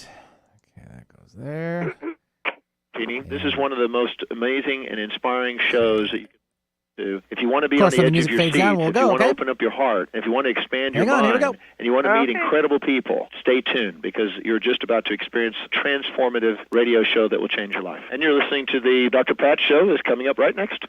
Okay, that goes there. Jeannie, this is one of the most amazing and inspiring shows that you can do. If you want to be Of on course, the when the edge of music your fades seats, down, we'll if you go, want to okay? open up your heart, if you want to expand your Hang on, here we mind, go. and you want to meet Okay. incredible people, stay tuned because you're just about to experience a transformative radio show that will change your life. And you're listening to the Dr. Pat Show that's coming up right next.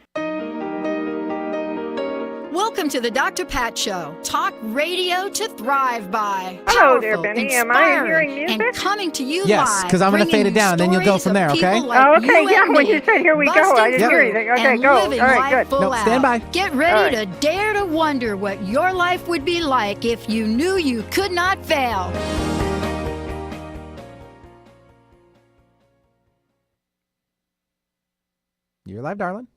Welcome to the Dr. Pat Show. Talk radio to thrive by. Hello there, Powerful, Benny. Am I inspiring, hearing music? and coming to you Yes, live. 'cause I'm gonna bringing fade it you down, then you'll go stories from of there, okay? people Like Oh, okay, you yeah, and when me, you said here we go, busting I didn't hear through anything. Okay, and go. living All right, life good. full Nope, stand out. by. Get ready All to dare to wonder what your life would be like if you knew you could not fail. You're live, darling.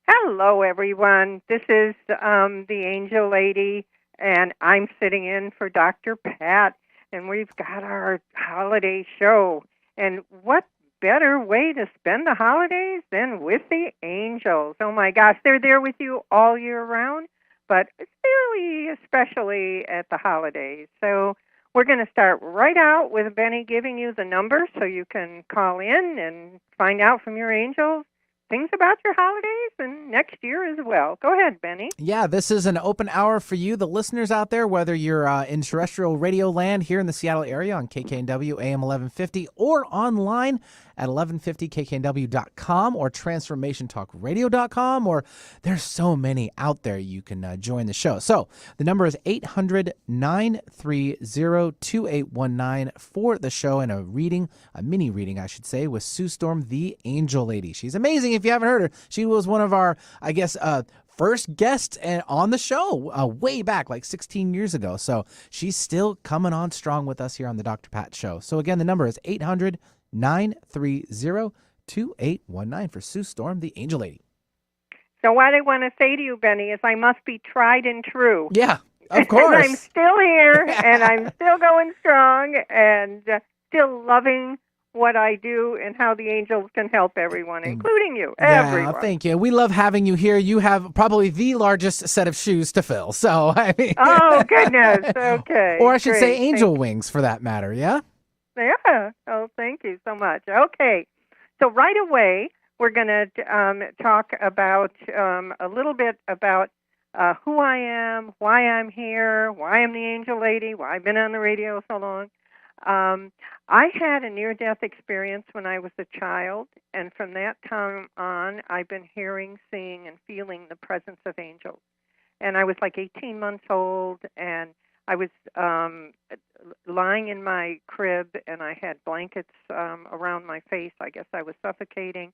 Hello, everyone. This is the Angel Lady, and I'm sitting in for Dr. Pat, and we've got our holiday show. And what better way to spend the holidays than with the angels? Oh, my gosh, they're there with you all year round, but really especially at the holidays. So we're going to start right out with Benny giving you the number so you can call in and find out from your angels things about your holidays and next year as well. Go ahead, Benny. Yeah, this is an open hour for you, the listeners out there, whether you're in terrestrial radio land here in the Seattle area on KKNW AM 1150 or online at 1150kknw.com or transformationtalkradio.com, or there's so many out there you can join the show. So the number is 800-930-2819 for the show and a mini reading, I should say, with Sue Storm, the Angel Lady. She's amazing if you haven't heard her. She was one of our, first guest on the show way back, like 16 years ago. So she's still coming on strong with us here on the Dr. Pat Show. So again, the number is 800-930-2819 for Sue Storm, the Angel Lady. So what I want to say to you, Benny, is I must be tried and true. Yeah, of course. And I'm still here, and I'm still going strong, and still loving what I do and how the angels can help everyone, including you, everyone. Yeah, thank you. We love having you here. You have probably the largest set of shoes to fill. So, I mean, oh, goodness. Okay. Or I should say great. angel wings for that matter, yeah? Yeah. Oh, thank you so much. Okay. So right away, we're going to talk about a little bit about who I am, why I'm here, why I'm the Angel Lady, why I've been on the radio so long. I had a near-death experience when I was a child, and from that time on, I've been hearing, seeing, and feeling the presence of angels. And I was like 18 months old, and I was lying in my crib, and I had blankets around my face. I guess I was suffocating,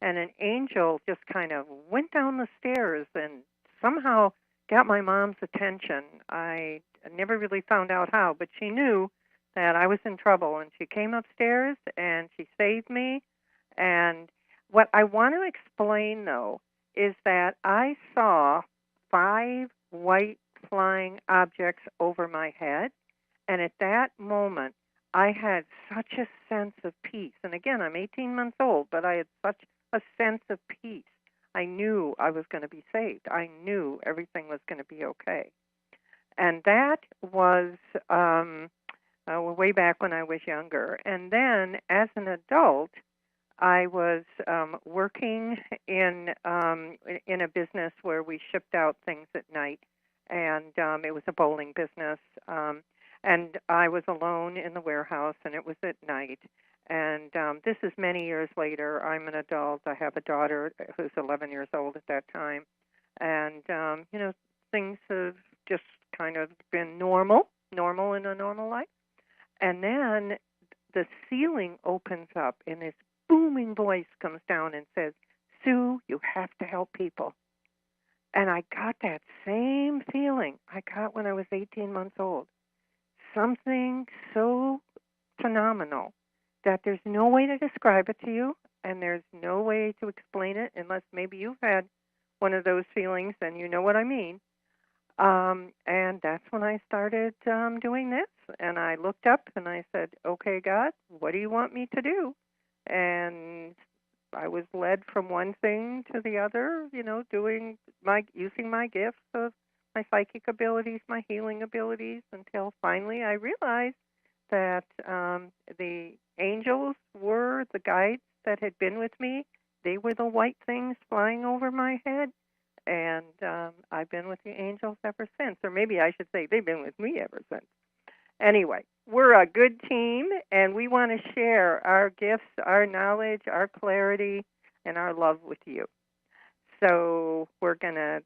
and an angel just kind of went down the stairs and somehow got my mom's attention. I never really found out how, but she knew that I was in trouble, and she came upstairs, and she saved me. And what I want to explain, though, is that I saw 5 white flying objects over my head, and at that moment, I had such a sense of peace. And again, I'm 18 months old, but I had such a sense of peace. I knew I was going to be saved. I knew everything was going to be okay. And that was way back when I was younger. And then as an adult, I was working in a business where we shipped out things at night, and it was a bowling business. And I was alone in the warehouse, and it was at night. And this is many years later. I'm an adult. I have a daughter who's 11 years old at that time. And, things have just kind of been normal in a normal life. And then the ceiling opens up, and this booming voice comes down and says, "Sue, you have to help people." And I got that same feeling I got when I was 18 months old. Something so phenomenal that there's no way to describe it to you, and there's no way to explain it unless maybe you've had one of those feelings and you know what I mean. And that's when I started doing this. And I looked up and I said, "Okay, God, what do you want me to do?" And I was led from one thing to the other, using my gifts of my psychic abilities, my healing abilities, until finally I realized that the angels were the guides that had been with me. They were the white things flying over my head, and I've been with the angels ever since. Or maybe I should say they've been with me ever since. Anyway, we're a good team, and we want to share our gifts, our knowledge, our clarity, and our love with you. So we're going to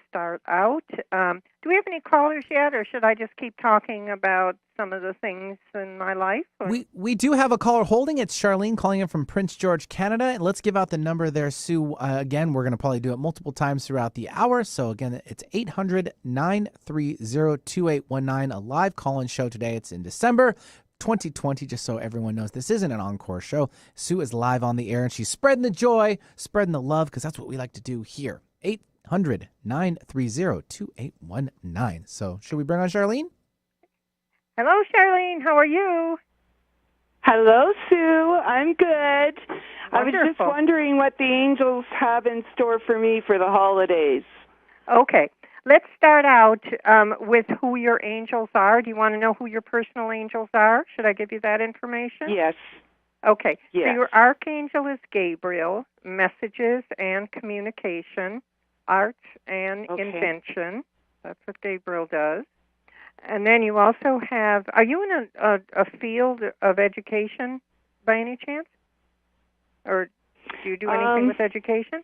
start out. Do we have any callers yet, or should I just keep talking about some of the things in my life? We do have a caller holding. It's Charlene calling in from Prince George, Canada. And let's give out the number there, Sue. Again, we're going to probably do it multiple times throughout the hour. So again, it's 800-930-2819, a live call-in show today. It's in December 2020, just so everyone knows this isn't an encore show. Sue is live on the air, and she's spreading the joy, spreading the love, because that's what we like to do here. 800-930-2819. So should we bring on Charlene? Hello, Charlene. How are you? Hello, Sue. I'm good. Wonderful. I was just wondering what the angels have in store for me for the holidays. Okay. Let's start out with who your angels are. Do you want to know who your personal angels are? Should I give you that information? Yes. Okay. Yes. So your archangel is Gabriel, messages and communication, art and invention. That's what Gabriel does. And then you also have, are you in a field of education by any chance? Or do you do anything with education?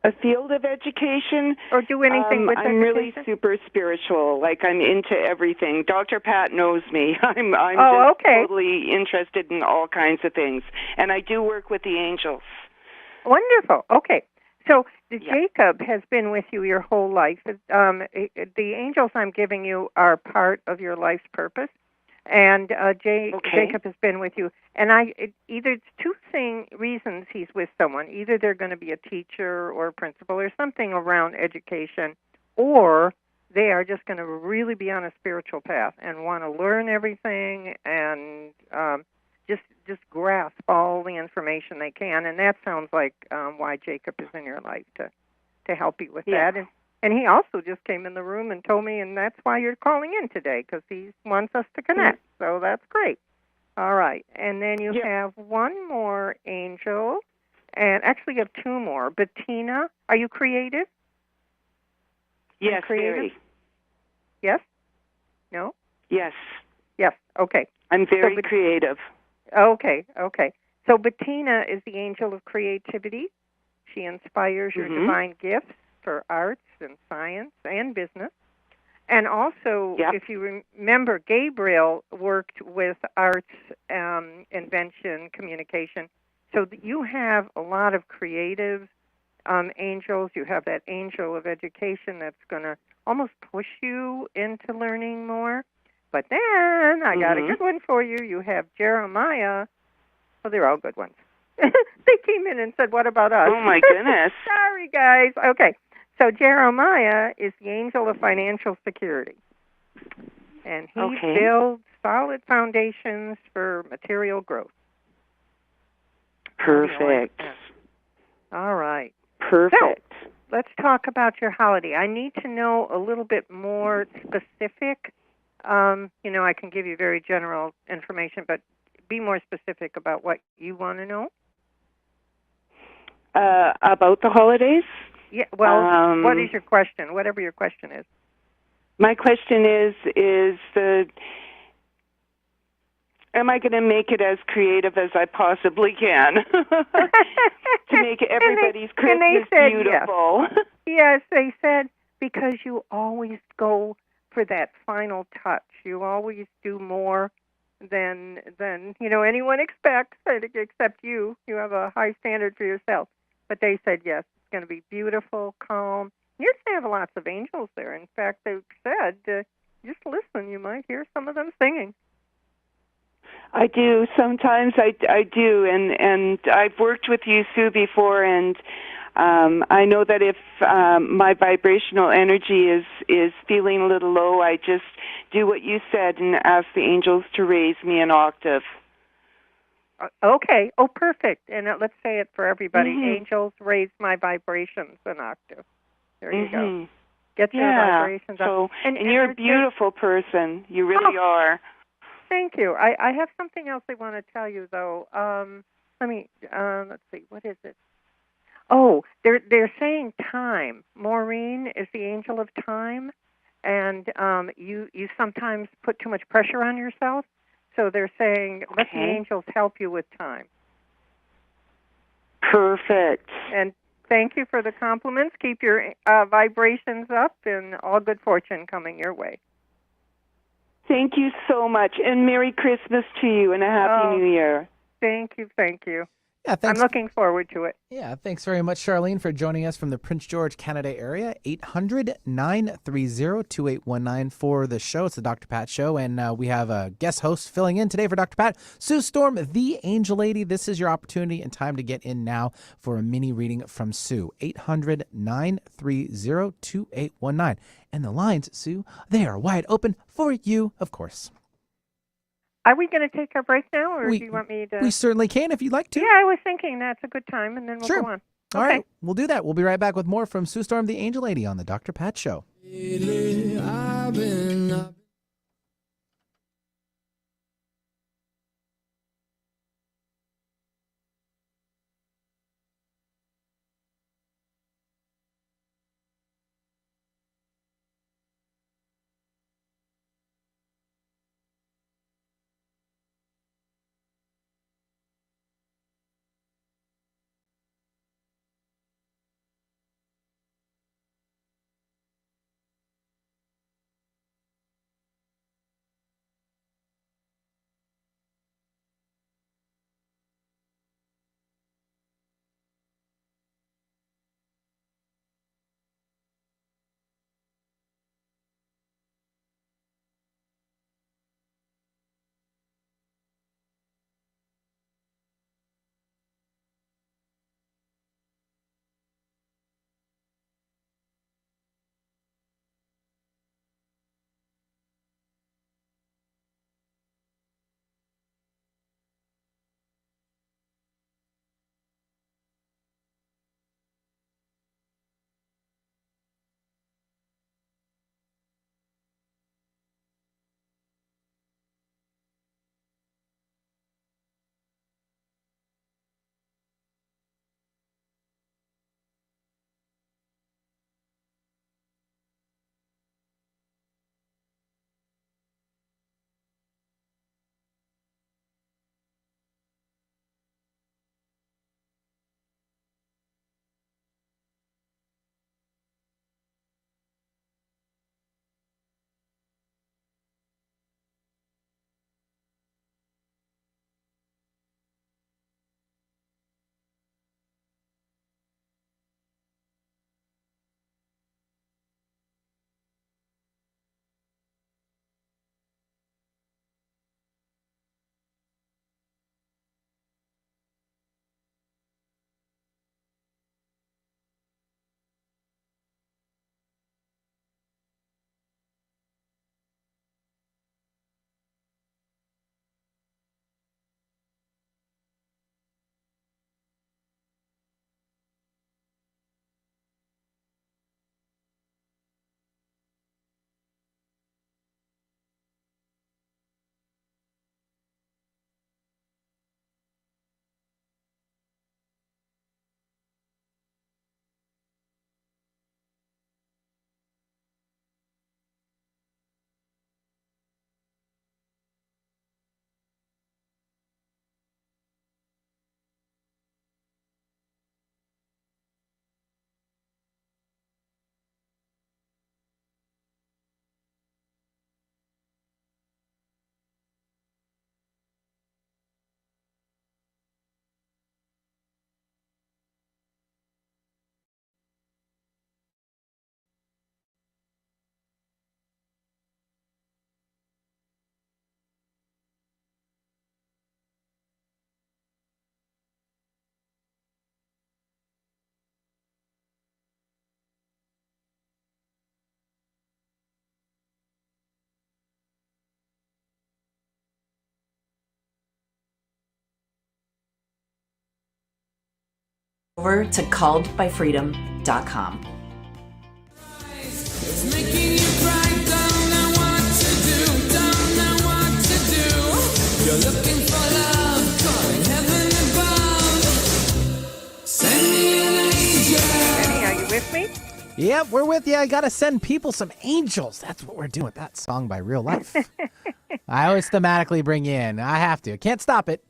A field of education? Or do anything with I'm education? really super spiritual. Like, I'm into everything. Dr. Pat knows me. I'm just totally interested in all kinds of things. And I do work with the angels. Wonderful. Okay. So Jacob has been with you your whole life. The angels I'm giving you are part of your life's purpose. And Jacob has been with you. And either it's two reasons he's with someone. Either they're going to be a teacher or a principal or something around education, or they are just going to really be on a spiritual path and want to learn everything and just grasp all the information they can. And that sounds like why Jacob is in your life, to help you with that. And he also just came in the room and told me, and that's why you're calling in today, because he wants us to connect. So that's great. All right. And then you have one more angel, and actually you have two more. Bettina, are you creative? Yes, very. Yes? No? Yes. Yes. Okay. I'm very creative. Okay. So Bettina is the angel of creativity. She inspires your divine gifts for arts and science and business. And also, if you remember, Gabriel worked with arts, invention, communication. So you have a lot of creative angels. You have that angel of education that's going to almost push you into learning more. But then I got a good one for you. You have Jeremiah. Well, they're all good ones. They came in and said, what about us? Oh, my goodness. Sorry, guys. Okay. So Jeremiah is the angel of financial security. And he builds solid foundations for material growth. Perfect. All right. Perfect. So, let's talk about your holiday. I need to know a little bit more specific. I can give you very general information, but be more specific about what you want to know. About the holidays? Yeah. Well, what is your question? Whatever your question is. My question is am I going to make it as creative as I possibly can to make everybody's Christmas beautiful? Yes, they said, because you always go for that final touch. You always do more than anyone expects, except you. You have a high standard for yourself. But they said, yes, it's going to be beautiful, calm. You're going to have lots of angels there. In fact, they said, just listen, you might hear some of them singing. I do. Sometimes I do. And I've worked with you, Sue, before, and I know that if my vibrational energy is feeling a little low, I just do what you said and ask the angels to raise me an octave. Okay. Oh, perfect. And let's say it for everybody. Angels, raise my vibrations an octave. There you go. get your vibrations up. So, and you're a beautiful person. You really are. Thank you. I have something else I want to tell you, though. Let's see, what is it? Oh, they're saying time. Maureen is the angel of time, and you sometimes put too much pressure on yourself. So they're saying, let the angels help you with time. Perfect. And thank you for the compliments. Keep your vibrations up, and all good fortune coming your way. Thank you so much, and Merry Christmas to you, and a Happy New Year. Thank you. Yeah, thanks. I'm looking forward to it. Yeah, thanks very much, Charlene, for joining us from the Prince George, Canada area. 800-930-2819 for the show. It's the Dr. Pat Show, and we have a guest host filling in today for Dr. Pat, Sue Storm, the Angel Lady. This is your opportunity and time to get in now for a mini reading from Sue. 800-930-2819. And the lines, Sue, they are wide open for you, of course. Are we going to take our break now, or do you want me to? We certainly can if you'd like to. Yeah, I was thinking that's a good time, and then we'll go on. All right, we'll do that. We'll be right back with more from Sue Storm, the Angel Lady, on the Dr. Pat Show. Over to calledbyfreedom.com. Yep, we're with you. I got to send people some angels. That's what we're doing with that song by Real Life. I always thematically bring you in. I have to. Can't stop it.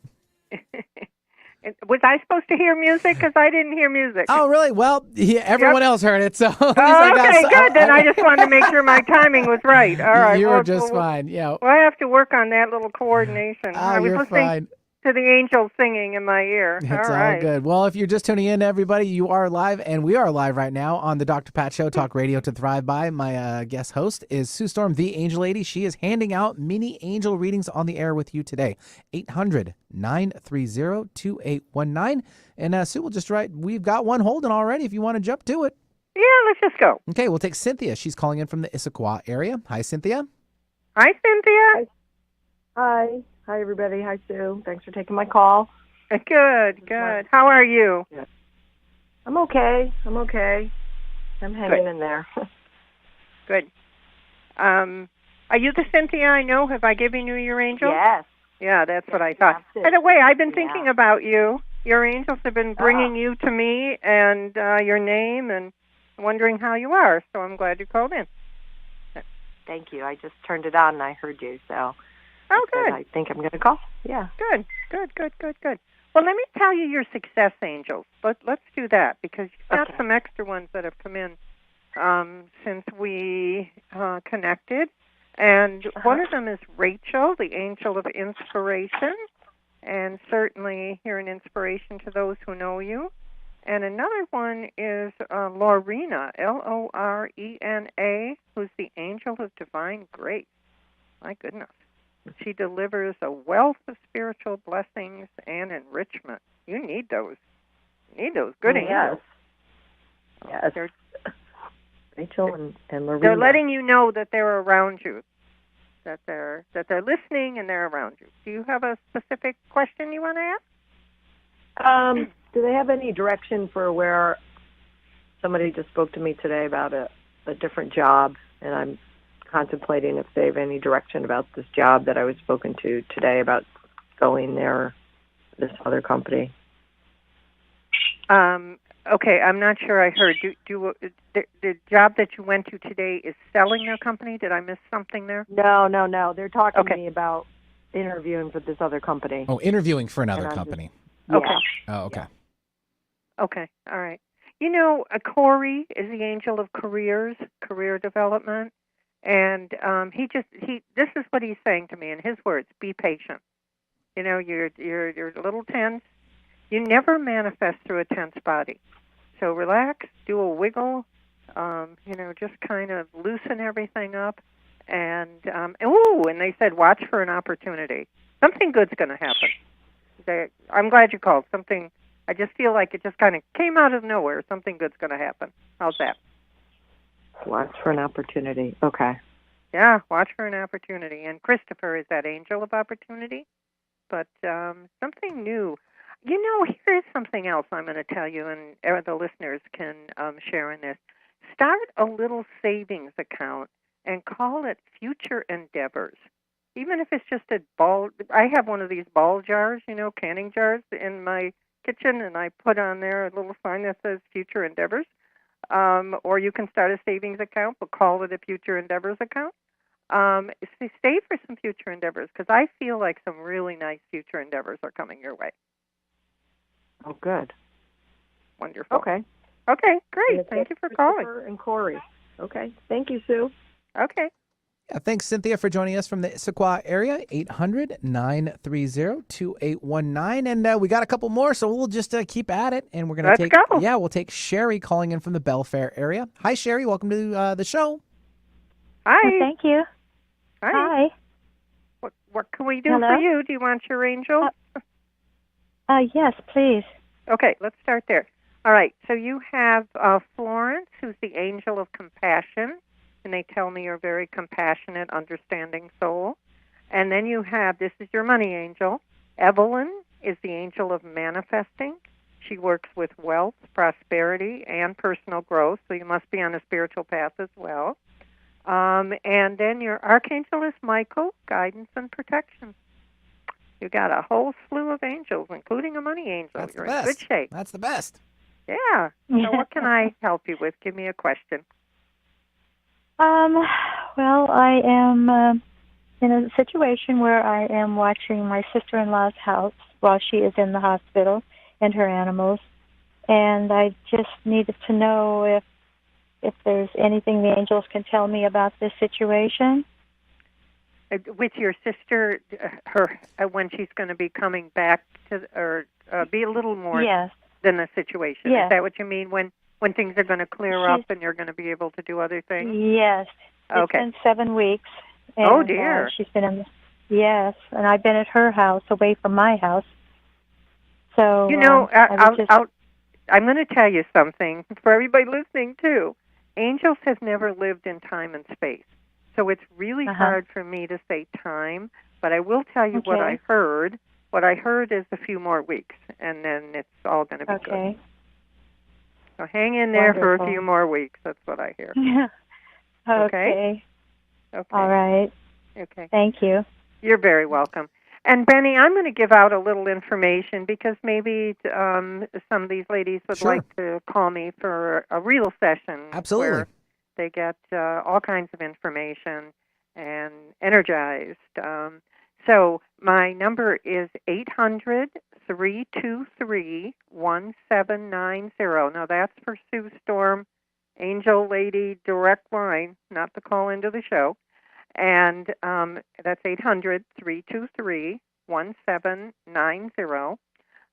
Was I supposed to hear music? Because I didn't hear music. Oh, really? Well, everyone else heard it, so at least Oh, okay, good. Then I just wanted to make sure my timing was right. All right. You were just fine. Yeah. Well, I have to work on that little coordination. I was You're listening fine. to the angels singing in my ear. It's all right. all good. Well, if you're just tuning in, everybody, you are live, and we are live right now on the Dr. Pat Show, Talk Radio to Thrive By. My guest host is Sue Storm, the Angel Lady. She is handing out mini angel readings on the air with you today. 800-930-2819. And Sue will just write, we've got one holding already if you want to jump to it. Yeah, let's just go. Okay, we'll take Cynthia. She's calling in from the Issaquah area. Hi, Cynthia. Hi, Cynthia. Hi. Hi, everybody. Hi, Sue. Thanks for taking my call. Good, good. How are you? I'm okay. I'm hanging in there. Good. Are you the Cynthia I know? Have I given you your angel? Yes. Yeah, that's what I thought. By the way, I've been thinking about you. Your angels have been bringing you to me and your name and wondering how you are. So I'm glad you called in. Thank you. I just turned it on and I heard you, so good. I think I'm going to call. Yeah. Good. Well, let me tell you your success angels. Let's do that because you've got some extra ones that have come in since we connected. And one of them is Rachel, the angel of inspiration, and certainly you're an inspiration to those who know you. And another one is Lorena, Lorena, who's the angel of divine grace. My goodness. She delivers a wealth of spiritual blessings and enrichment. You need those. You need those good angels. Yes. Rachel and Lorena. They're letting you know that they're around you, that they're listening and they're around you. Do you have a specific question you want to ask? Do they have any direction for where somebody just spoke to me today about a different job, and I'm contemplating if they have any direction about this job that I was spoken to today about going there, this other company? Okay, I'm not sure I heard. The job that you went to today is selling their company? Did I miss something there? No. They're talking to me about interviewing for this other company. Oh, interviewing for another company. Okay. Oh, okay. Okay, all right. You know, Corey is the angel of career development, and this is what he's saying to me in his words: be patient. You know, you're a little tense. You never manifest through a tense body. So relax, do a wiggle, just kind of loosen everything up, and they said watch for an opportunity. Something good's going to happen. I'm glad you called. I just feel like it just kind of came out of nowhere. Something good's going to happen. How's that? Watch for an opportunity. Okay. Yeah, watch for an opportunity. And Christopher is that angel of opportunity, but something new. You know, here's something else I'm going to tell you, and the listeners can share in this. Start a little savings account and call it Future Endeavors. Even if it's just a ball. I have one of these ball jars, canning jars in my kitchen, and I put on there a little sign that says Future Endeavors. Or you can start a savings account, but call it a Future Endeavors account. Save for some future endeavors, because I feel like some really nice future endeavors are coming your way. Oh, good. Wonderful. Okay. Okay, great. Thank you for calling. And Corey. Okay. Thank you, Sue. Okay. Yeah, thanks, Cynthia, for joining us from the Issaquah area, 800-930-2819. And we got a couple more, so we'll just keep at it. And we're going to Let's go. Yeah, we'll take Sherry calling in from the Belfair area. Hi, Sherry. Welcome to the show. Hi. Oh, thank you. Hi. What can we do for you? Do you want your angel? Yes, please. Okay, let's start there. All right, so you have Florence, who's the angel of compassion, and they tell me you're a very compassionate, understanding soul. And then you have, this is your money angel, Evelyn is the angel of manifesting. She works with wealth, prosperity, and personal growth, so you must be on a spiritual path as well. And then your archangel is Michael, guidance and protection. You got a whole slew of angels, including a money angel. That's You're the best. in good shape. That's the best. Yeah. So what can I help you with? Give me a question. Well, I am in a situation where I am watching my sister-in-law's house while she is in the hospital and her animals, and I just needed to know if there's anything the angels can tell me about this situation. With your sister, her when she's going to be coming back to, or be a little more Yes. than the situation. Yes. Is that what you mean? When things are going to clear She's- up and you're going to be able to do other things? Yes. It's Okay. been 7 weeks. And, Oh, dear. She's been in. Yes, and I've been at her house, away from my house. So You know, I I'm going to tell you something for everybody listening too. Angels have never lived in time and space, so it's really hard for me to say time. But I will tell you what I heard. What I heard is a few more weeks, and then it's all going to be good. So hang in there for a few more weeks. That's what I hear. Okay. Okay. All right. Okay. Thank you. You're very welcome. And Benny, I'm going to give out a little information because maybe some of these ladies would Sure. like to call me for a real session. Absolutely. Where they get all kinds of information and energized. So my number is 800-323-1790. Now that's for Sue Storm, Angel Lady direct line, not the call into the show. And that's 800-323-1790.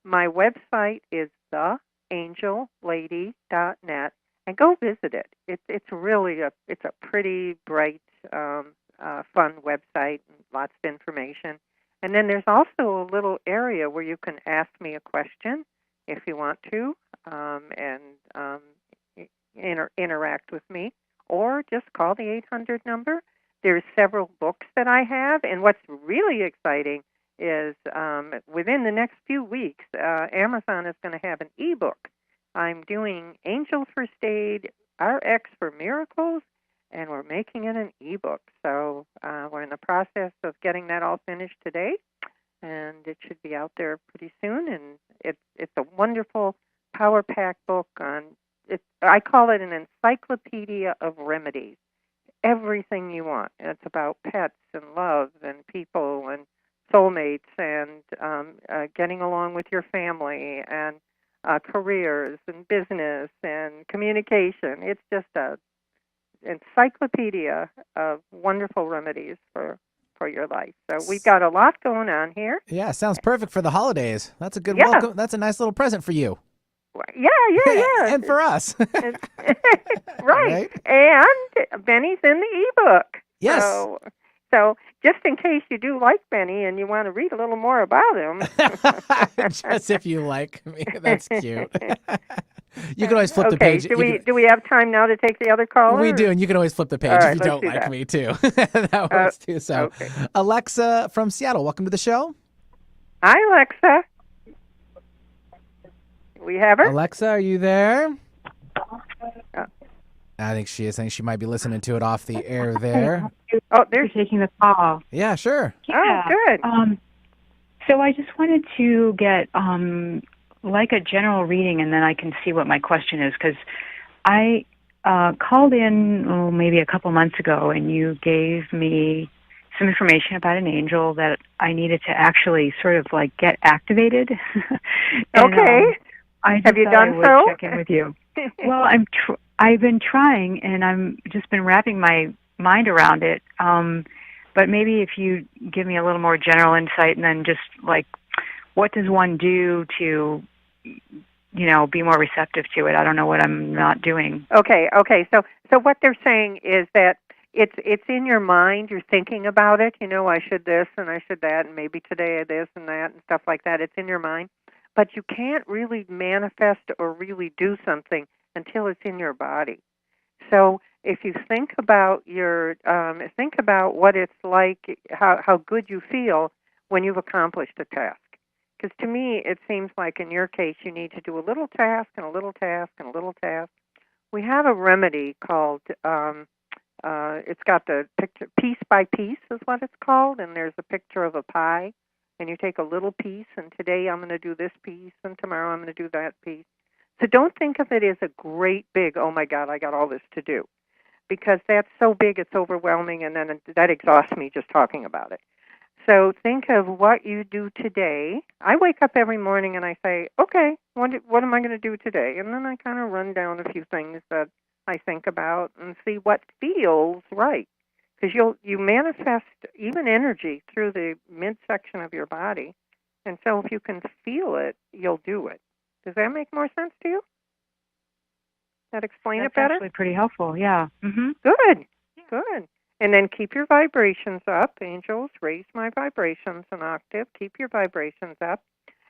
My website is theangellady.net, and go visit it. It's really a pretty bright, fun website, lots of information. And then there's also a little area where you can ask me a question if you want to, and interact with me, or just call the 800 number. There's several books that I have, and what's really exciting is within the next few weeks, Amazon is going to have an ebook. I'm doing Angel First Aid RX for Miracles, and we're making it an ebook. So we're in the process of getting that all finished today, and it should be out there pretty soon. And it's a wonderful power pack book on. I call it an encyclopedia of remedies. Everything you want. And it's about pets and love and people and soulmates and getting along with your family and careers and business and communication. It's just a encyclopedia of wonderful remedies for your life. So we've got a lot going on here. Yeah, sounds perfect for the holidays. That's a good Yeah. welcome. That's a nice little present for you. Yeah. And for us. Right. And Benny's in the ebook. Yes. So just in case you do like Benny and you want to read a little more about him. Just if you like me. That's cute. You can always flip the page. Do we have time now to take the other caller? We do, and you can always flip the page if you don't like me too. That works too. So, okay. Alexa from Seattle, welcome to the show. Hi, Alexa. We have her. Alexa, are you there? I think she is. I think she might be listening to it off the air there. Oh, there's taking the call. Yeah, sure. Oh, good. So I just wanted to get like a general reading, and then I can see what my question is, because I called in maybe a couple months ago, and you gave me some information about an angel that I needed to actually sort of like get activated. And, okay. Have you done so? Check in with you. Well, I've been trying, and I'm just been wrapping my mind around it. But maybe if you give me a little more general insight, and then just like, what does one do to, be more receptive to it? I don't know what I'm not doing. Okay. So what they're saying is that it's in your mind. You're thinking about it. I should this and I should that, and maybe today this and that and stuff like that. It's in your mind, but you can't really manifest or really do something until it's in your body. So if you think about think about what it's like, how good you feel when you've accomplished a task. Because to me, it seems like in your case, you need to do a little task and a little task and a little task. We have a remedy called, it's got the picture, piece by piece is what it's called, and there's a picture of a pie, and you take a little piece, and today I'm going to do this piece, and tomorrow I'm going to do that piece. So don't think of it as a great big, oh my God, I got all this to do. Because that's so big, it's overwhelming, and then that exhausts me just talking about it. So think of what you do today. I wake up every morning and I say, okay, what am I going to do today? And then I kind of run down a few things that I think about and see what feels right. Because you manifest even energy through the midsection of your body. And so if you can feel it, you'll do it. Does that make more sense to you? That explain That's it better? actually pretty helpful. Yeah. Mhm. Good. Good. And then keep your vibrations up. Angels, raise my vibrations an octave. Keep your vibrations up.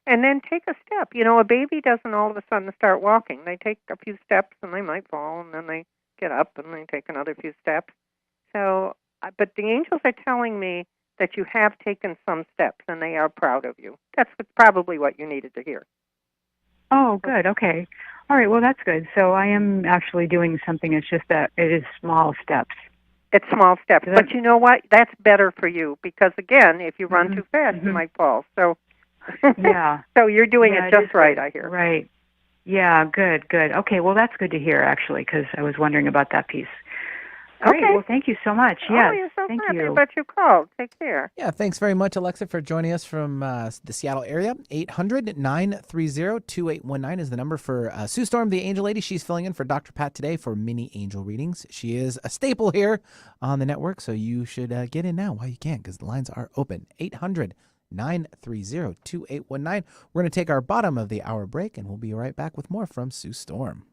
And then take a step. You know, a baby doesn't all of a sudden start walking. They take a few steps and they might fall, and then they get up and they take another few steps. So, but the angels are telling me that you have taken some steps and they are proud of you. That's probably what you needed to hear. Oh, good. Okay. All right. Well, that's good. So I am actually doing something. It's just that it is small steps. It's small steps. But you know what? That's better for you because, again, if you run too fast, you might fall. So, yeah. So you're doing it just right, I hear. Right. Yeah, good, good. Okay, well, that's good to hear, actually, because I was wondering about that piece. Great. Okay. Well, thank you so much. Oh, Yes. you're so thank happy you. that you called. Take care. Yeah, thanks very much, Alexa, for joining us from the Seattle area. 800-930-2819 is the number for Sue Storm, the Angel Lady. She's filling in for Dr. Pat today for mini angel readings. She is a staple here on the network, so you should get in now while you can because the lines are open. 800-930-2819. We're going to take our bottom of the hour break, and we'll be right back with more from Sue Storm.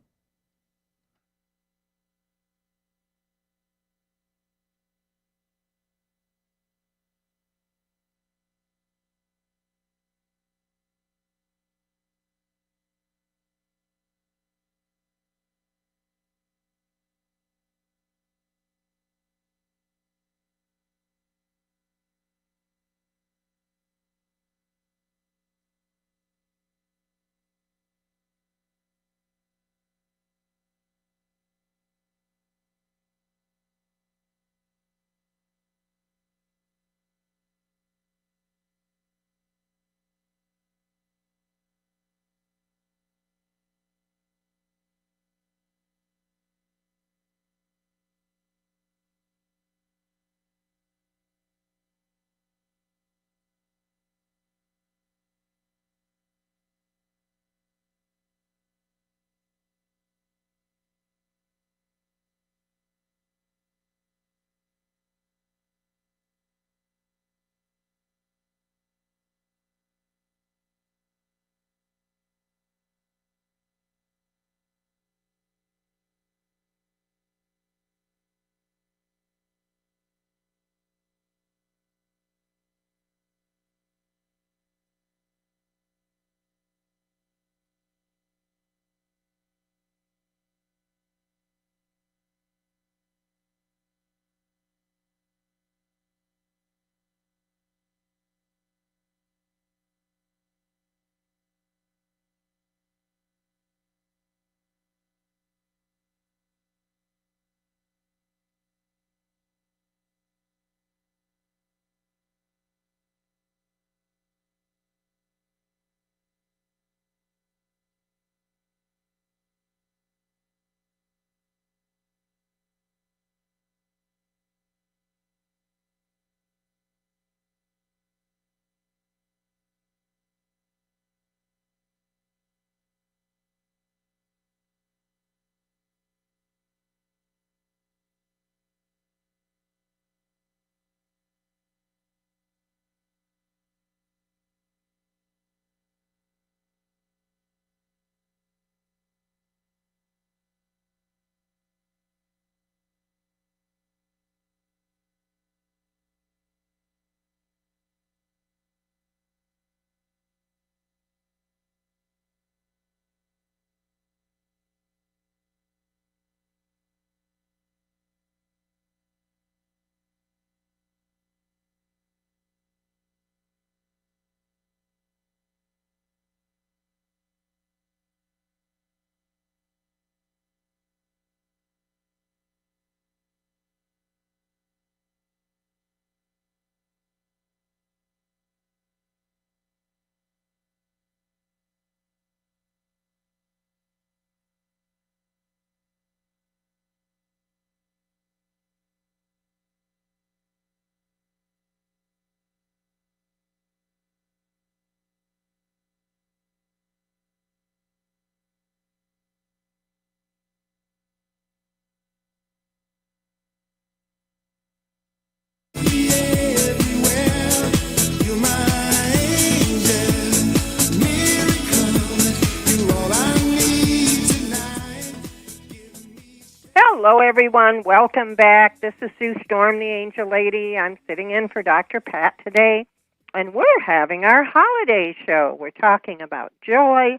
everyone. Welcome back. This is Sue Storm, the Angel Lady. I'm sitting in for Dr. Pat today, and we're having our holiday show. We're talking about joy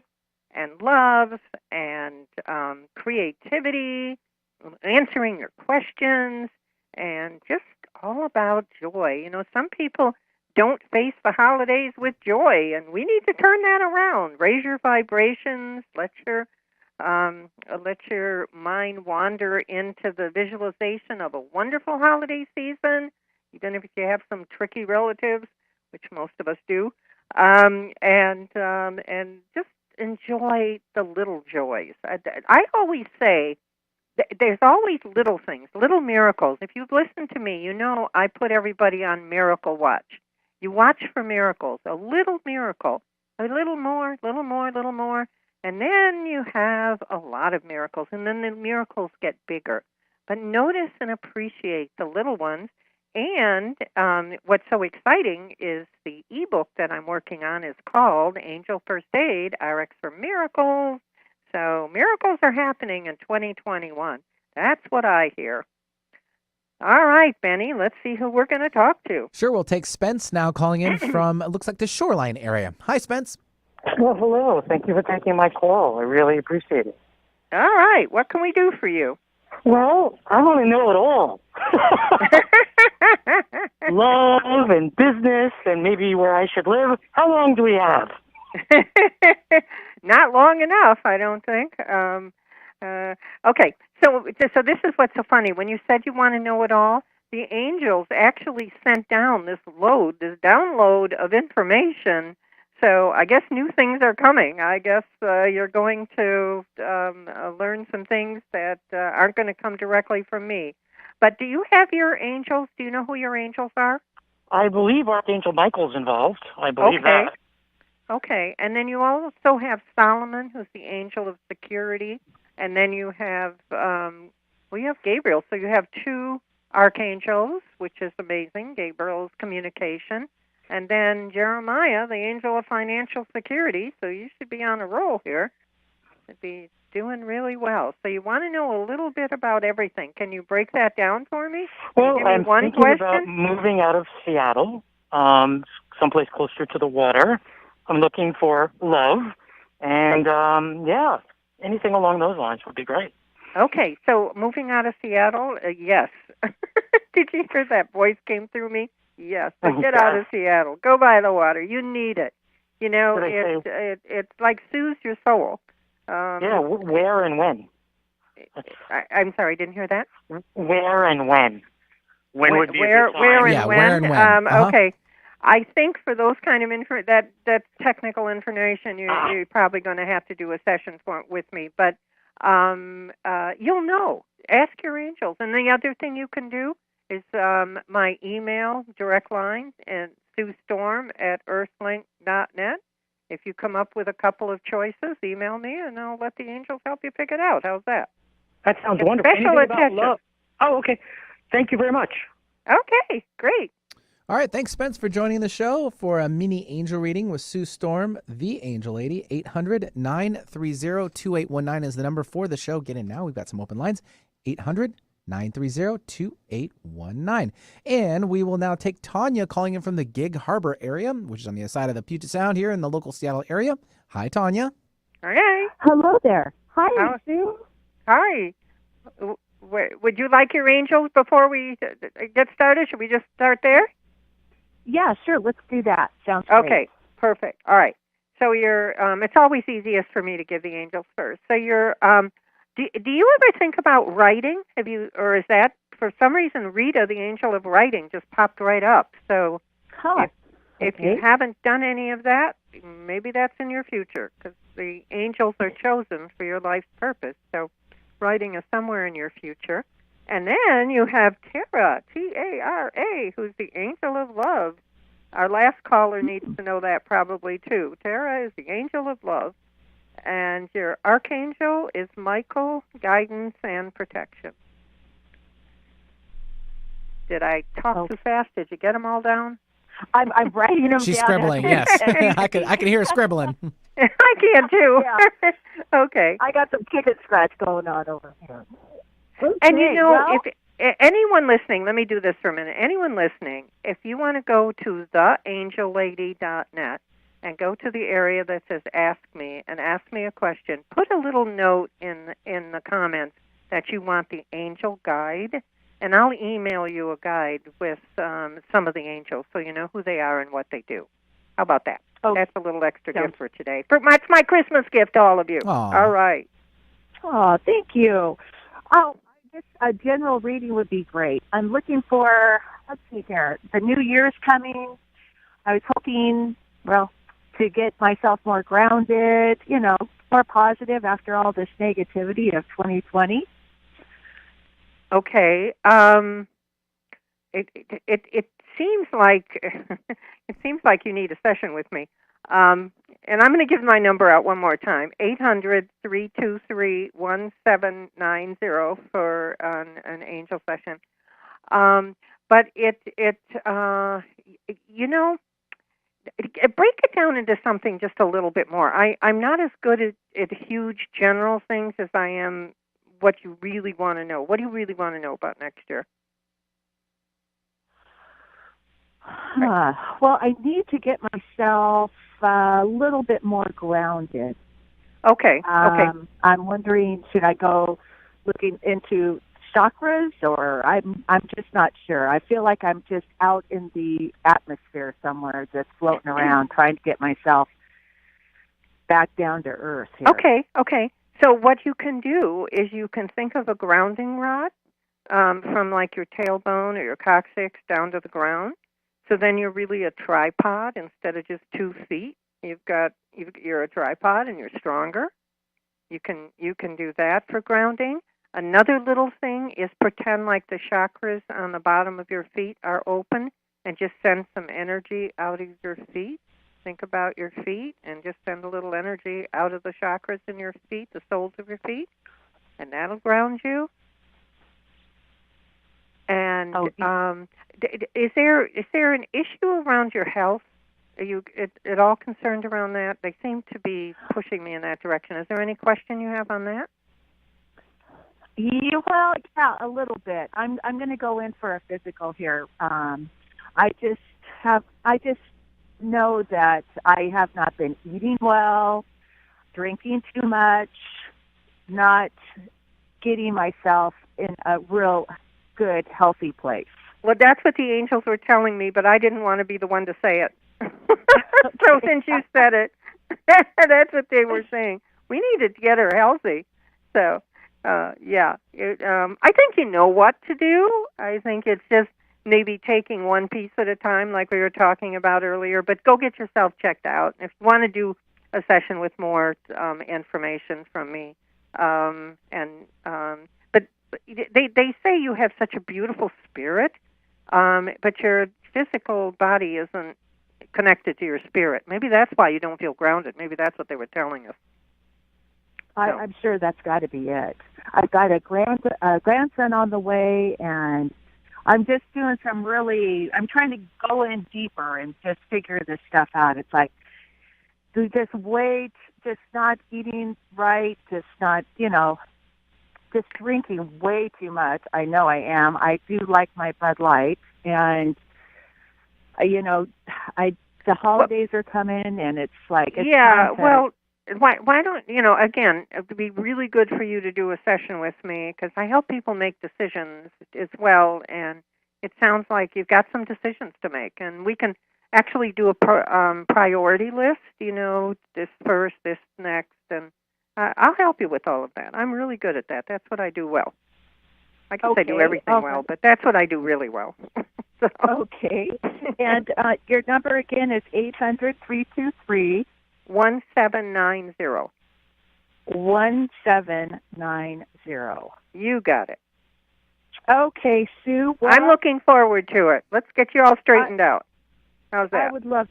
and love and creativity, answering your questions, and just all about joy. You know, some people don't face the holidays with joy, and we need to turn that around. Raise your vibrations. Let your mind wander into the visualization of a wonderful holiday season, even if you have some tricky relatives, which most of us do, and just enjoy the little joys. I always say there's always little things, little miracles. If you've listened to me, you know I put everybody on Miracle Watch. You watch for miracles, a little miracle, a little more, little more, little more, and then you have a lot of miracles, and then the miracles get bigger. But notice and appreciate the little ones. And what's so exciting is the ebook that I'm working on is called Angel First Aid, RX for Miracles. So miracles are happening in 2021. That's what I hear. All right, Benny, let's see who we're going to talk to. Sure, we'll take Spence now calling in from, it looks like the Shoreline area. Hi, Spence. Well, hello. Thank you for taking my call. I really appreciate it. All right. What can we do for you? Well, I want to know it all. Love and business and maybe where I should live. How long do we have? Not long enough, I don't think. Okay. So this is what's so funny. When you said you want to know it all, the angels actually sent down this download of information. So I guess new things are coming. I guess you're going to learn some things that aren't going to come directly from me. But do you have your angels? Do you know who your angels are? I believe Archangel Michael's involved. I believe that. Okay. And then you also have Solomon, who's the angel of security. And then you have, you have Gabriel. So you have two archangels, which is amazing. Gabriel's communication. And then Jeremiah, the angel of financial security. So you should be on a roll here. Should be doing really well. So you want to know a little bit about everything. Can you break that down for me? Well, give me I'm one thinking question? about moving out of Seattle, someplace closer to the water. I'm looking for love. And, anything along those lines would be great. Okay, so moving out of Seattle, yes. Did you hear that voice came through me? Yes. So get out of Seattle. Go by the water. You need it. You know, it like soothes your soul. Where and when? I'm sorry, didn't hear that. Where and when? When would be where, a good time? where and Yeah, when? where and when. Okay. I think for those kind of that technical information, you're probably going to have to do a session with me. But you'll know. Ask your angels. And the other thing you can do is my email direct line and SueStorm@earthlink.net. If you come up with a couple of choices, email me and I'll let the angels help you pick it out. How's that? That sounds wonderful. Special attention. Love? Oh, okay. Thank you very much. Okay, great. All right, thanks, Spence, for joining the show for a mini angel reading with Sue Storm, the Angel Lady. 800-930-2819 is the number for the show. Get in now. We've got some open lines. 800-930-2819. And we will now take Tanya calling in from the Gig Harbor area, which is on the other side of the Puget Sound here in the local Seattle area. Hi, Tanya. Okay. Hello there. Hi, Sue. Hi. Would you like your angels before we get started? Should we just start there? Yeah, sure. Let's do that. Sounds great. Okay, perfect. All right. So you're. It's always easiest for me to give the angels first. So you're. Do you ever think about writing? Have you, or is that for some reason Rita, the angel of writing, just popped right up? So if you haven't done any of that, maybe that's in your future because the angels are chosen for your life's purpose. So writing is somewhere in your future. And then you have Tara, T-A-R-A, who's the angel of love. Our last caller needs to know that probably too. Tara is the angel of love. And your archangel is Michael, guidance and protection. Did I talk too fast? Did you get them all down? I'm writing them She's down. scribbling, yes. I can hear her scribbling. I can too. Yeah. Okay. I got some chicken scratch going on over here. Okay, And well, if anyone listening, let me do this for a minute. Anyone listening, if you want to go to theangellady.net and go to the area that says Ask Me and ask me a question, put a little note in the comments that you want the angel guide, and I'll email you a guide with some of the angels so you know who they are and what they do. How about that? Oh, That's a little extra gift for today. That's my Christmas gift to all of you. Aww. All right. oh, thank you. Oh, just a general reading would be great. I'm looking for, let's see here, the new year's coming. I was hoping, well, to get myself more grounded, more positive after all this negativity of 2020. Okay. It seems like it seems like you need a session with me. And I'm going to give my number out one more time: 800-323-1790 for an angel session. But break it down into something just a little bit more. I'm not as good at huge general things as I am what you really want to know. What do you really want to know about next year? Well, I need to get myself a little bit more grounded. Okay. I'm wondering, should I go looking into chakras, or I'm just not sure. I feel like I'm just out in the atmosphere somewhere, just floating around, trying to get myself back down to earth here. Okay. So what you can do is you can think of a grounding rod from like your tailbone or your coccyx down to the ground. So then you're really a tripod instead of just 2 feet. You're a tripod and you're stronger. You can do that for grounding. Another little thing is pretend like the chakras on the bottom of your feet are open and just send some energy out of your feet. Think about your feet and just send a little energy out of the chakras in your feet, the soles of your feet, and that'll ground you. And is there an issue around your health? Are you at all concerned around that? They seem to be pushing me in that direction. Is there any question you have on that? Yeah, well, yeah, a little bit. I'm going to go in for a physical here. I just know that I have not been eating well, drinking too much, not getting myself in a real good, healthy place. Well, that's what the angels were telling me, but I didn't want to be the one to say it. So since you said it, that's what they were saying. We need to get her healthy. So, I think you know what to do. I think it's just maybe taking one piece at a time, like we were talking about earlier. But go get yourself checked out. If you want to do a session with more information from me, but they say you have such a beautiful spirit, but your physical body isn't connected to your spirit. Maybe that's why you don't feel grounded. Maybe that's what they were telling us. I'm sure that's got to be it. I've got a grandson on the way, and I'm just doing I'm trying to go in deeper and just figure this stuff out. It's like, just wait, just not eating right, just not, just drinking way too much. I know I am. I do like my Bud Light, and, the holidays are coming, and it's like... Why don't, again, it would be really good for you to do a session with me because I help people make decisions as well, and it sounds like you've got some decisions to make, and we can actually do a priority list, this first, this next, and I'll help you with all of that. I'm really good at that. That's what I do well. I guess I do everything well, but that's what I do really well. So. Okay. And your number again is 800-323... 1790. 1790. You got it. Okay, Sue. Well, I'm looking forward to it. Let's get you all straightened out. How's that? I would love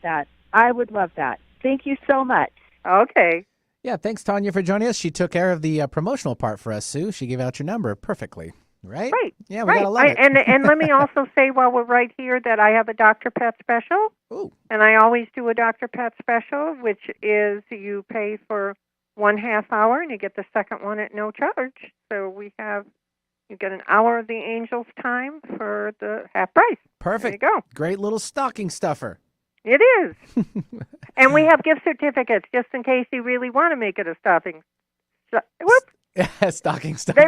that. Thank you so much. Okay. Yeah, thanks, Tanya, for joining us. She took care of the promotional part for us, Sue. She gave out your number perfectly. Right? Right. Yeah, we gotta love it. And let me also say while we're right here that I have a Dr. Pet special. Ooh. And I always do a Dr. Pet special, which is you pay for 1 half hour and you get the second one at no charge. So we have, You get an hour of the Angels' time for the half price. Perfect. There you go. Great little stocking stuffer. It is. And we have gift certificates just in case you really want to make it a stocking. Whoops. Stocking stuffer.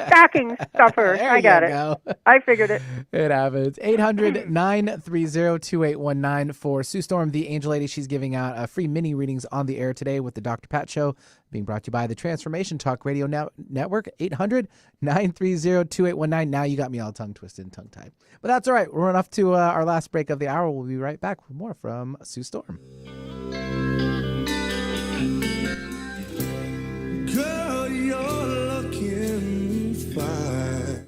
Stocking stuffer. There I got you it. go. I figured it. It happens. 800-930-2819 for Sue Storm, the Angel Lady. She's giving out free mini readings on the air today with the Dr. Pat Show, being brought to you by the Transformation Talk Radio Network. 800-930-2819. Now you got me all tongue twisted and tongue tied. But that's all right. We're running off to our last break of the hour. We'll be right back with more from Sue Storm. Girl, you're looking fine.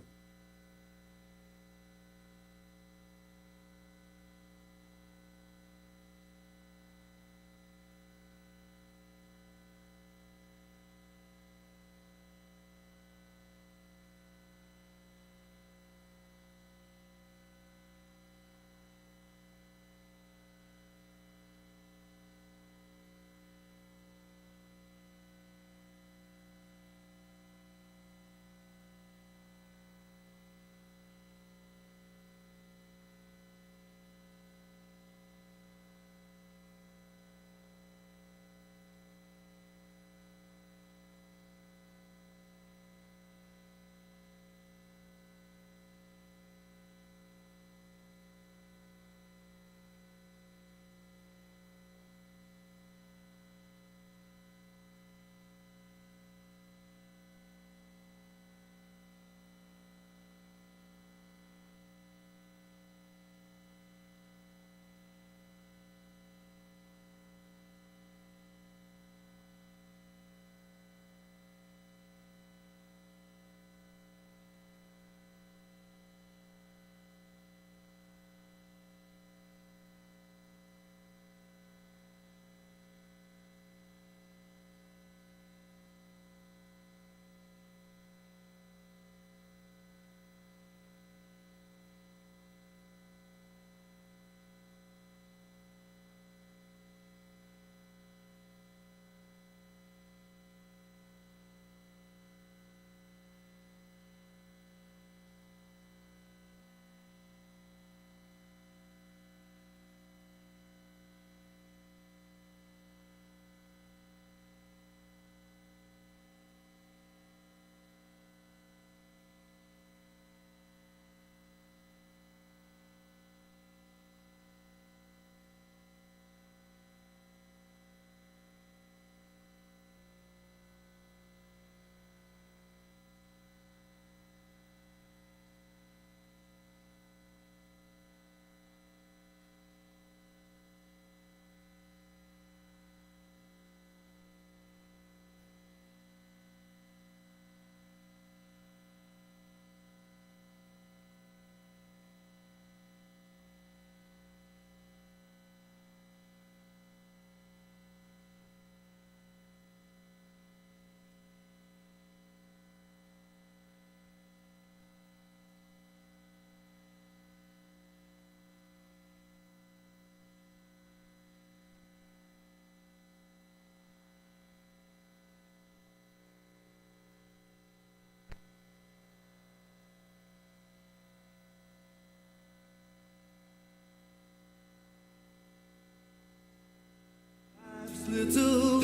Little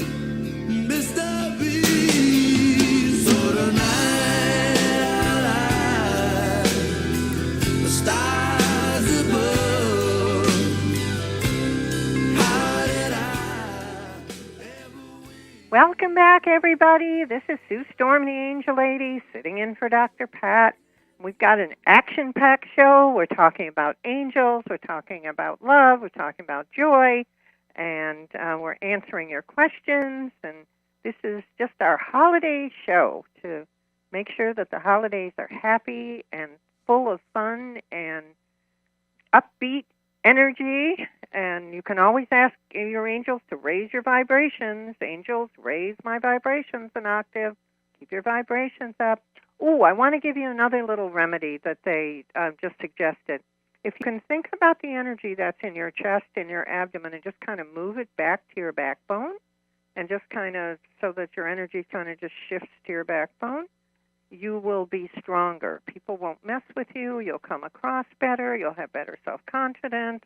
Mr. B. So tonight I like the stars above. How did I Welcome back, everybody. This is Sue Storm, the Angel Lady, sitting in for Dr. Pat. We've got an action-packed show. We're talking about angels. We're talking about love. We're talking about joy. And we're answering your questions. And this is just our holiday show to make sure that the holidays are happy and full of fun and upbeat energy. And you can always ask your angels to raise your vibrations. Angels, raise my vibrations an octave. Keep your vibrations up. Oh, I want to give you another little remedy that they just suggested. If you can think about the energy that's in your chest and your abdomen and just kind of move it back to your backbone and just kind of so that your energy kind of just shifts to your backbone, you will be stronger. People won't mess with you. You'll come across better. You'll have better self-confidence.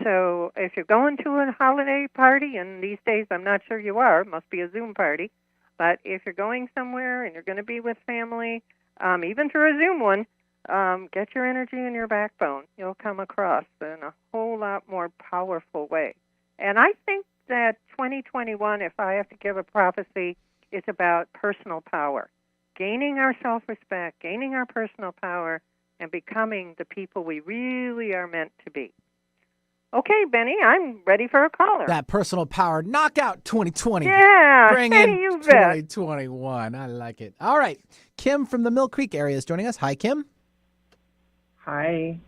So if you're going to a holiday party, and these days I'm not sure you are, it must be a Zoom party, but if you're going somewhere and you're going to be with family, even through a Zoom one, get your energy in your backbone. You'll come across in a whole lot more powerful way. And I think that 2021, if I have to give a prophecy, is about personal power, gaining our self-respect, gaining our personal power, and becoming the people we really are meant to be. Okay, Benny, I'm ready for a caller. That personal power knockout 2020. Yeah, Bring in you bet. 2021. I like it. All right. Kim from the Mill Creek area is joining us. Hi, Kim. Hi.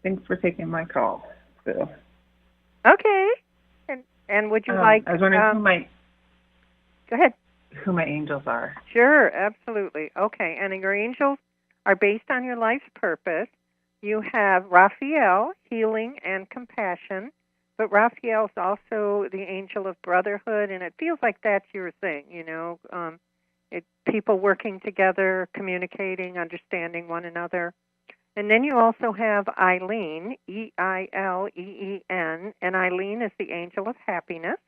Thanks for taking my call, Sue. Okay. And would you like... I was wondering Go ahead. Who my angels are. Sure, absolutely. Okay, and your angels are based on your life's purpose. You have Raphael, healing and compassion, but Raphael's also the angel of brotherhood, and it feels like that's your thing, people working together, communicating, understanding one another. And then you also have Eileen, Eileen, and Eileen is the angel of happiness.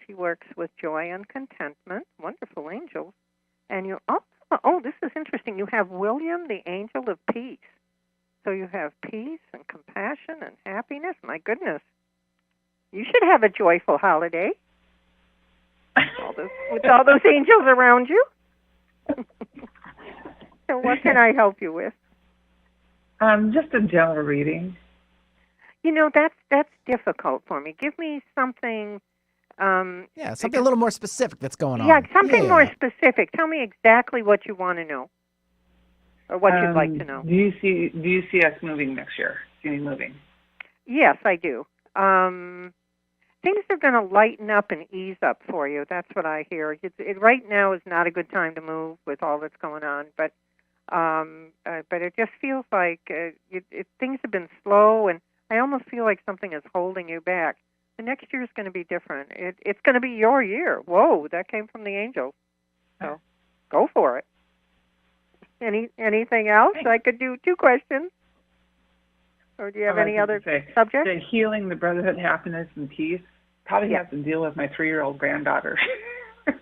She works with joy and contentment. Wonderful angels. And you also, this is interesting, you have William, the angel of peace. So you have peace and compassion and happiness. My goodness. You should have a joyful holiday with all those angels around you. So what can I help you with? Just a general reading. That's difficult for me. Give me something... something a little more specific that's going on. Yeah, something more specific. Tell me exactly what you want to know. Or what you'd like to know. Do you see us moving next year? See me moving? Yes, I do. Things are going to lighten up and ease up for you. That's what I hear. Right now is not a good time to move with all that's going on, but it just feels like things have been slow, and I almost feel like something is holding you back. The next year is going to be different. It's going to be your year. Whoa, that came from the angels. So go for it. Anything else? I could do 2 questions. Or do you have any other subject? The healing, the brotherhood, happiness, and peace probably has to deal with my 3-year-old granddaughter.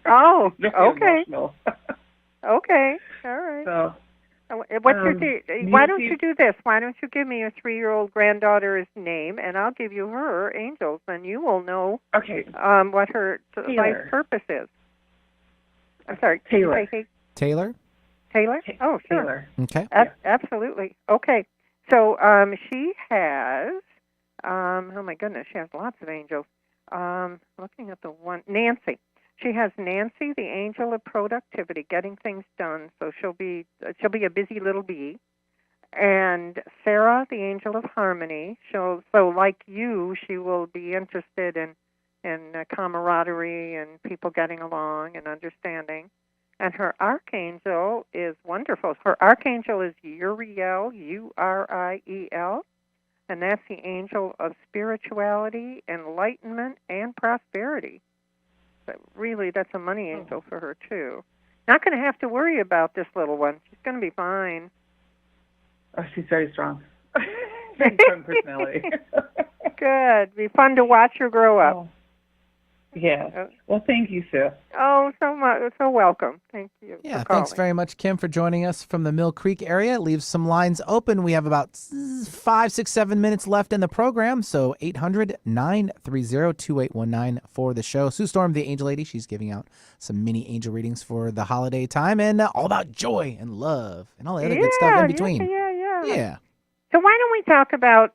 Oh, okay. Emotional. Okay, all right. So, what's why don't you do this? Why don't you give me your 3-year-old granddaughter's name, and I'll give you her angels, and you will know what her life purpose is. I'm sorry. Taylor. Taylor? Taylor? Oh, sure. Taylor. Okay. Absolutely. Okay. So she has, oh my goodness, she has lots of angels. Looking at the one, Nancy. She has Nancy, the angel of productivity, getting things done. So she'll be a busy little bee. And Sarah, the angel of harmony. So like you, she will be interested in camaraderie and people getting along and understanding. And her archangel is wonderful. Her archangel is Uriel, Uriel, and that's the angel of spirituality, enlightenment, and prosperity. But really, that's a money angel for her, too. Not going to have to worry about this little one. She's going to be fine. Oh, she's very strong. Very strong personality. Good. Be fun to watch her grow up. Oh. Yeah. Well, thank you, Sue. Oh, so much. So welcome. Thank you. Yeah, thanks very much, Kim, for joining us from the Mill Creek area. It leaves some lines open. We have about 5, 6, 7 minutes left in the program. So 800-930-2819 for the show. Sue Storm, the Angel Lady, she's giving out some mini angel readings for the holiday time and all about joy and love and all the other good stuff in between. Yeah. So why don't we talk about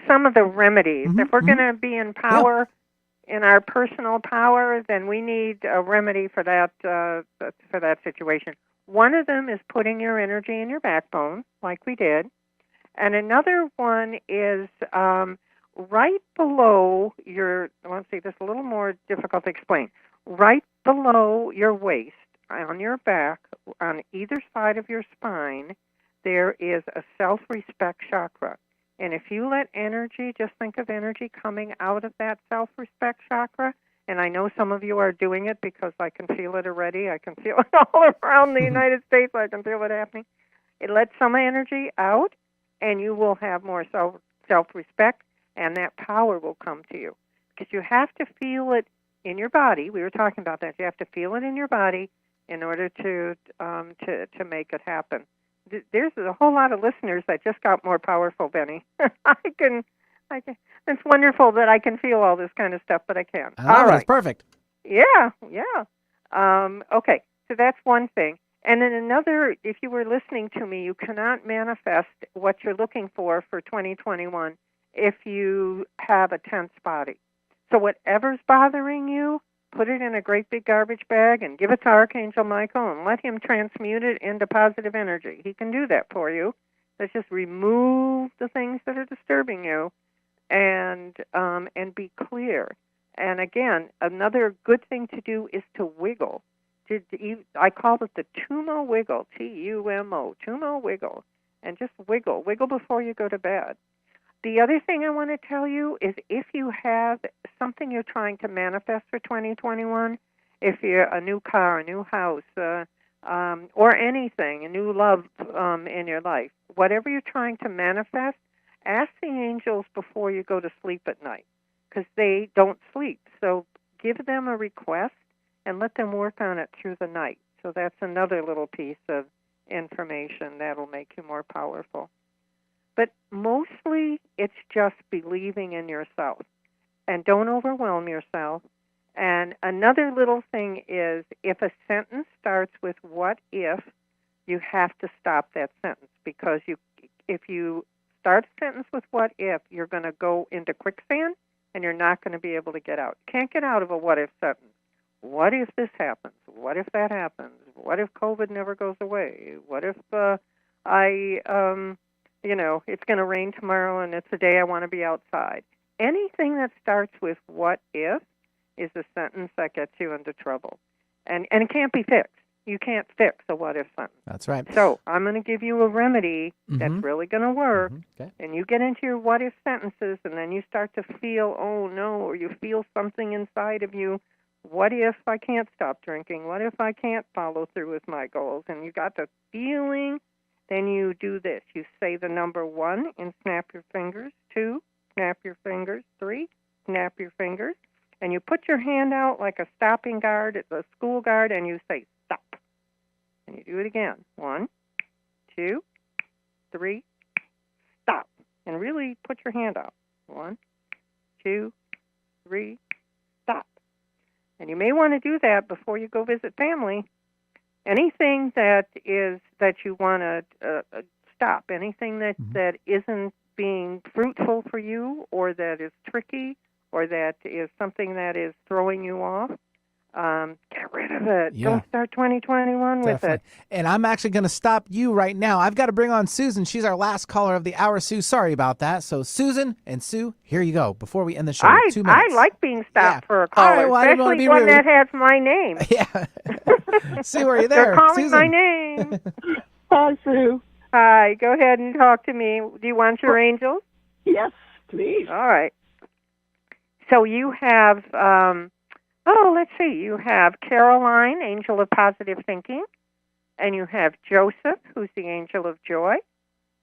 some of the remedies? Mm-hmm, if we're going to be in power... In our personal power, then we need a remedy for that situation. One of them is putting your energy in your backbone, like we did, and another one is right below your. Let's see, this is a little more difficult to explain. Right below your waist, on your back, on either side of your spine, there is a self-respect chakra. And if you let energy, just think of energy coming out of that self-respect chakra, and I know some of you are doing it because I can feel it already. I can feel it all around the United States. I can feel it happening. It lets some energy out, and you will have more self-respect, and that power will come to you. Because you have to feel it in your body. We were talking about that. You have to feel it in your body in order to make it happen. There's a whole lot of listeners that just got more powerful, Benny. I can. It's wonderful that I can feel all this kind of stuff, but I can't. All right, it's perfect. Yeah. Okay, so that's one thing. And then another, if you were listening to me, you cannot manifest what you're looking for 2021 if you have a tense body. So whatever's bothering you, put it in a great big garbage bag and give it to Archangel Michael and let him transmute it into positive energy. He can do that for you. Let's just remove the things that are disturbing you and be clear. And again, another good thing to do is to wiggle. I call it the Tumo wiggle, Tumo, Tumo wiggle, and just wiggle before you go to bed. The other thing I want to tell you is if you have something you're trying to manifest for 2021, if you're a new car, a new house, or anything, a new love in your life, whatever you're trying to manifest, ask the angels before you go to sleep at night because they don't sleep. So give them a request and let them work on it through the night. So that's another little piece of information that'll make you more powerful. But mostly it's just believing in yourself. And don't overwhelm yourself. And another little thing is if a sentence starts with what if, you have to stop that sentence because if you start a sentence with what if, you're going to go into quicksand and you're not going to be able to get out. You can't get out of a what if sentence. What if this happens? What if that happens? What if COVID never goes away? What if it's going to rain tomorrow and it's a day I want to be outside? Anything that starts with what if is a sentence that gets you into trouble. And it can't be fixed. You can't fix a what if sentence. That's right. So I'm going to give you a remedy that's really going to work. Okay. And you get into your what if sentences and then you start to feel, oh no, or you feel something inside of you. What if I can't stop drinking? What if I can't follow through with my goals? And you got the feeling, then you do this. You say the number 1 and snap your fingers. 2, snap your fingers. 3, snap your fingers. And you put your hand out like a stopping guard, it's a school guard, and you say stop. And you do it again. 1, 2, 3, stop. And really put your hand out. 1, 2, 3, stop. And you may want to do that before you go visit family. Anything that you want to stop, anything that isn't being fruitful for you or that is tricky or that is something that is throwing you off, get rid of it. Yeah. Don't start 2021 with it. And I'm actually going to stop you right now. I've got to bring on Susan. She's our last caller of the hour. Sue, sorry about that. So Susan and Sue, here you go. Before we end the show, 2 minutes. I like being stopped for a caller, All right, well, I didn't want to especially be one rude. that has my name. Yeah. Sue, are you there? They're calling Susan. my name. Hi, Sue. Hi, go ahead and talk to me. Do you want your angels? Yes, please. All right. So you have, let's see, you have Caroline, angel of positive thinking, and you have Joseph, who's the angel of joy,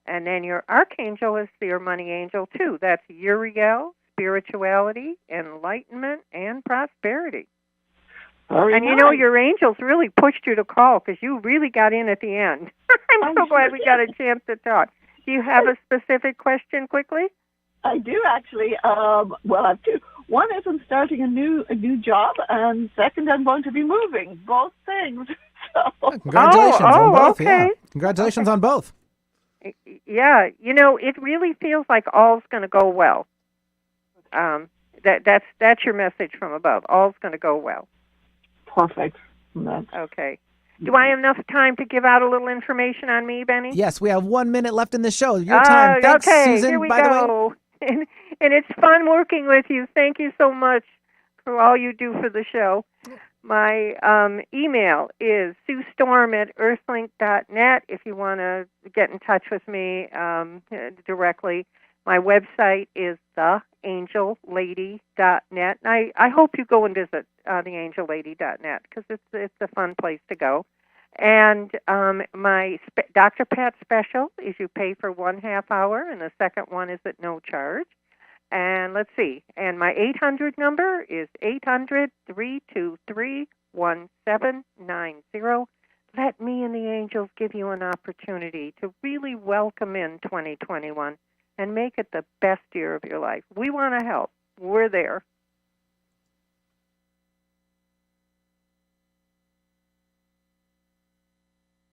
and then your archangel is your money angel, too. That's Uriel, spirituality, enlightenment, and prosperity. Very and you nice. know, your angels really pushed you to call because you really got in at the end. I'm so glad we got a chance to talk. Do you have a specific question quickly? I do actually. Well, I have two. One is I'm starting a new job, and second, I'm going to be moving. Both things. So. Congratulations on both. Okay. Yeah. Congratulations on both. Yeah, you know, it really feels like all's going to go well. That's your message from above. All's going to go well. Perfect. Okay. Do I have enough time to give out a little information on me, Benny? Yes, we have 1 minute left in the show. Your time. Thanks, okay, Susan, here we by the way. go. And it's fun working with you. Thank you so much for all you do for the show. My email is suestorm@earthlink.net if you want to get in touch with me directly. My website is theangellady.net. And I hope you go and visit theangellady.net because it's a fun place to go. And my Dr. Pat special is you pay for 1/2 hour, and the second one is at no charge. And let's see. And my 800 number is 800-323-1790. Let me and the angels give you an opportunity to really welcome in 2021 and make it the best year of your life. We want to help. We're there.